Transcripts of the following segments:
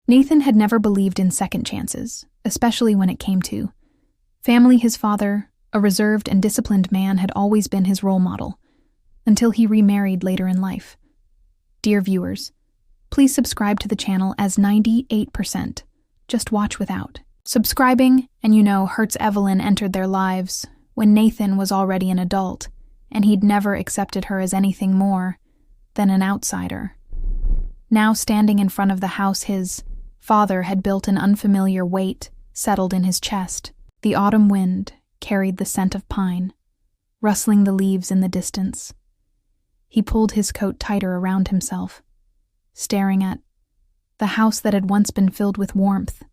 Nathan had never believed in second chances, especially when it came to family. His father, a reserved and disciplined man, had always been his role model, until he remarried later in life. Dear viewers, please subscribe to the channel as 98% just watch without subscribing, and Hertz Evelyn entered their lives when Nathan was already an adult, and he'd never accepted her as anything more than an outsider. Now standing in front of the house his father had built, an unfamiliar weight settled in his chest. The autumn wind carried the scent of pine, rustling the leaves in the distance. He pulled his coat tighter around himself, staring at the house that had once been filled with warmth,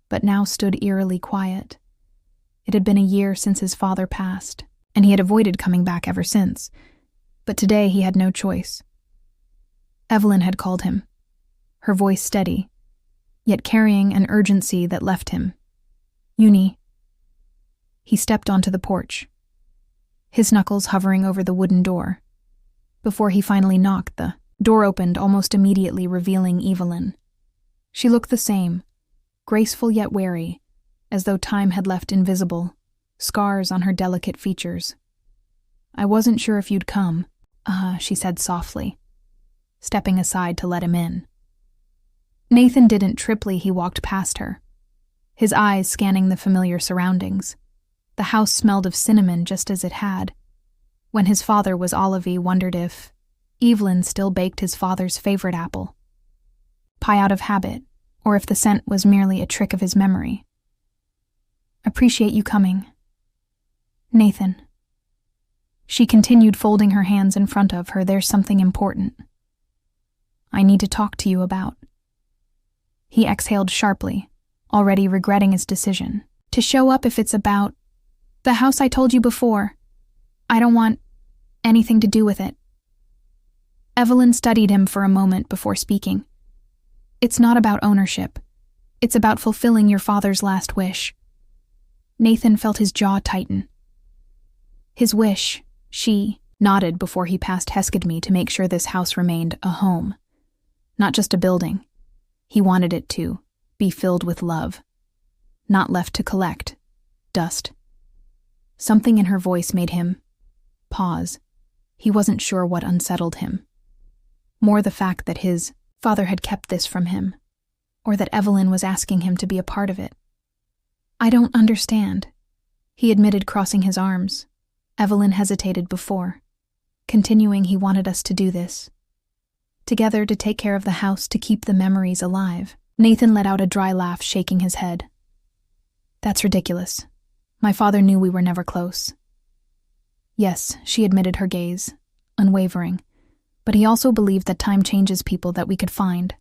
but now stood eerily quiet. It had been a year since his father passed, and he had avoided coming back ever since. But today he had no choice. Evelyn had called him, her voice steady, yet carrying an urgency that left him. Uni. He stepped onto the porch, his knuckles hovering over the wooden door. Before he finally knocked, the door opened almost immediately, revealing Evelyn. She looked the same, graceful yet wary, as though time had left invisible scars on her delicate features. "I wasn't sure if you'd come," she said softly, stepping aside to let him in. Nathan didn't triply. He walked past her, his eyes scanning the familiar surroundings. The house smelled of cinnamon just as it had when his father was alive. He wondered if Evelyn still baked his father's favorite apple pie out of habit, or if the scent was merely a trick of his memory. "Appreciate you coming, Nathan." She continued, folding her hands in front of her. "There's something important I need to talk to you about." He exhaled sharply, already regretting his decision to show up. "If it's about the house I told you before, I don't want anything to do with it." Evelyn studied him for a moment before speaking. "It's not about ownership. It's about fulfilling your father's last wish." Nathan felt his jaw tighten. "His wish," she nodded before he passed Hesked to make sure this house remained a home, not just a building. He wanted it to be filled with love, not left to collect dust. Something in her voice made him pause. He wasn't sure what unsettled him. More the fact that his father had kept this from him, or that Evelyn was asking him to be a part of it. "I don't understand," he admitted, crossing his arms. Evelyn hesitated before continuing. "He wanted us to do this together, to take care of the house, to keep the memories alive." Nathan let out a dry laugh, shaking his head. "That's ridiculous. My father knew we were never close." "Yes," she admitted, her gaze unwavering. "But he also believed that time changes people, that we could find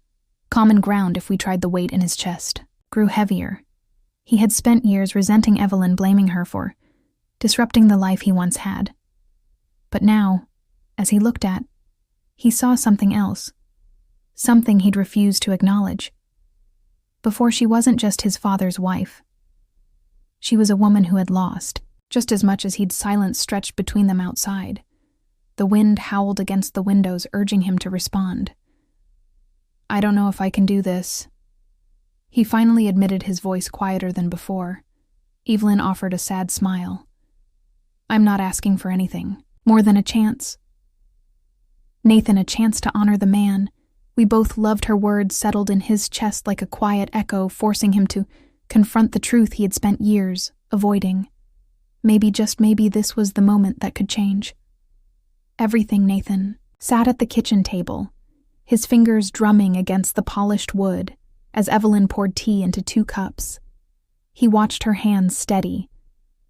common ground if we tried." The weight in his chest grew heavier. He had spent years resenting Evelyn, blaming her for disrupting the life he once had. But now, as he looked at, he saw something else, something he'd refused to acknowledge. Before, she wasn't just his father's wife. She was a woman who had lost, just as much as he'd. Silence stretched between them outside. The wind howled against the windows, urging him to respond. "I don't know if I can do this," he finally admitted, his voice quieter than before. Evelyn offered a sad smile. "I'm not asking for anything more than a chance, Nathan, a chance to honor the man we both loved." Her words settled in his chest like a quiet echo, forcing him to confront the truth he had spent years avoiding. Maybe, just maybe, this was the moment that could change everything. Nathan sat at the kitchen table, his fingers drumming against the polished wood as Evelyn poured tea into 2 cups. He watched her hands steady,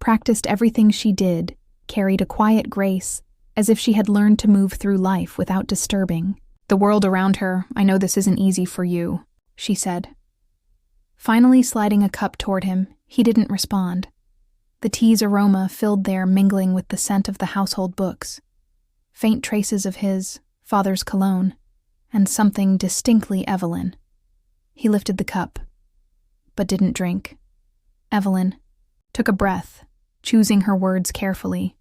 practiced everything she did, carried a quiet grace, as if she had learned to move through life without disturbing the world around her. "I know this isn't easy for you," she said. Finally sliding a cup toward him, he didn't respond. The tea's aroma filled the air, mingling with the scent of the household books, faint traces of his father's cologne, and something distinctly Evelyn. He lifted the cup, but didn't drink. Evelyn took a breath, choosing her words carefully.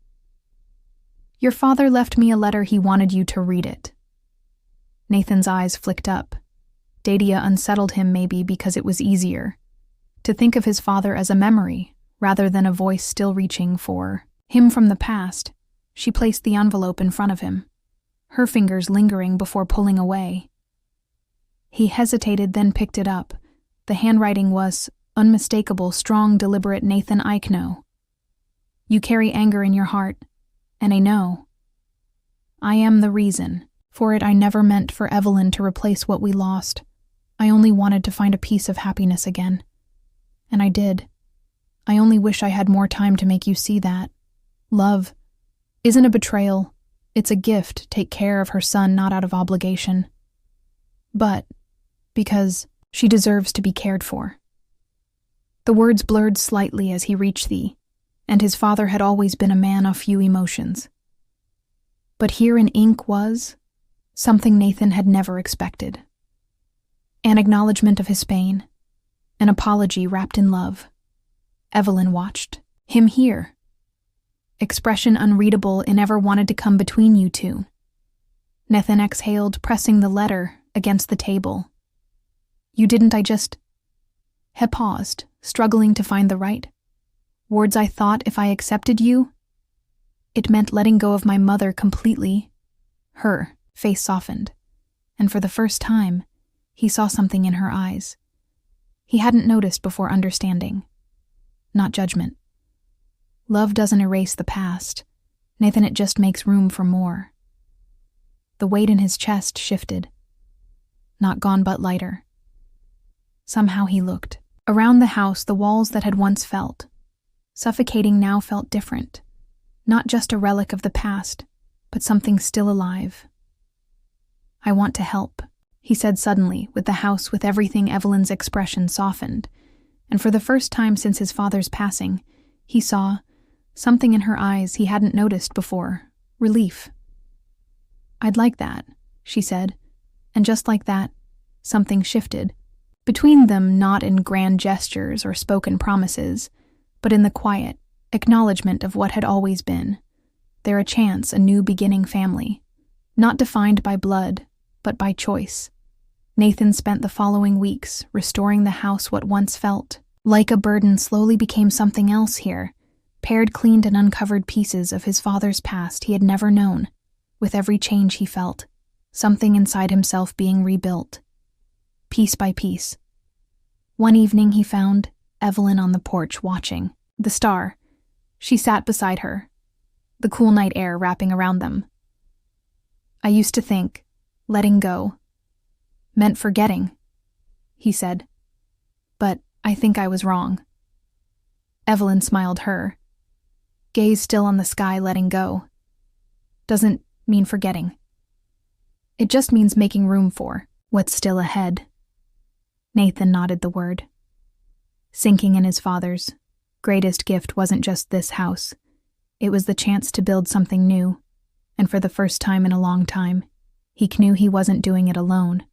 "Your father left me a letter. He wanted you to read it." Nathan's eyes flicked up, Dadia unsettled him maybe because it was easier to think of his father as a memory rather than a voice still reaching for him from the past. She placed the envelope in front of him, her fingers lingering before pulling away. He hesitated, then picked it up. The handwriting was unmistakable, strong, deliberate. Nathan, I know. You carry anger in your heart, and I know. I am the reason for it. I never meant for Evelyn to replace what we lost. I only wanted to find a piece of happiness again. And I did. I only wish I had more time to make you see that. Love isn't a betrayal. It's a gift. Take care of her son, not out of obligation, but because she deserves to be cared for. The words blurred slightly as he reached thee, and his father had always been a man of few emotions. But here in ink was something Nathan had never expected. An acknowledgement of his pain, an apology wrapped in love. Evelyn watched him here. Expression unreadable. It never wanted to come between you two. Nathan exhaled, pressing the letter against the table. You didn't. I just... He paused, struggling to find the right words. I thought if I accepted you, it meant letting go of my mother completely. Her face softened, and for the first time, he saw something in her eyes he hadn't noticed before. Understanding, not judgment. Love doesn't erase the past, Nathan, it just makes room for more. The weight in his chest shifted. Not gone, but lighter. Somehow he looked around the house. The walls that had once felt suffocating now felt different. Not just a relic of the past, but something still alive. I want to help, he said suddenly, with the house, with everything. Evelyn's expression softened, and for the first time since his father's passing, he saw something in her eyes he hadn't noticed before. Relief. I'd like that, she said, and just like that, something shifted. Between them, not in grand gestures or spoken promises, but in the quiet acknowledgement of what had always been. There a chance, a new beginning family, not defined by blood, but by choice. Nathan spent the following weeks restoring the house. What once felt like a burden slowly became something else here, paired, cleaned, and uncovered pieces of his father's past he had never known. With every change he felt something inside himself being rebuilt, piece by piece. One evening he found Evelyn on the porch watching the star. She sat beside her, the cool night air wrapping around them. I used to think letting go meant forgetting, he said, but I think I was wrong. Evelyn smiled. Her gaze still on the sky. Letting go doesn't mean forgetting. It just means making room for what's still ahead. Nathan nodded the word. Sinking in his father's greatest gift wasn't just this house. It was the chance to build something new, and for the first time in a long time, he knew he wasn't doing it alone.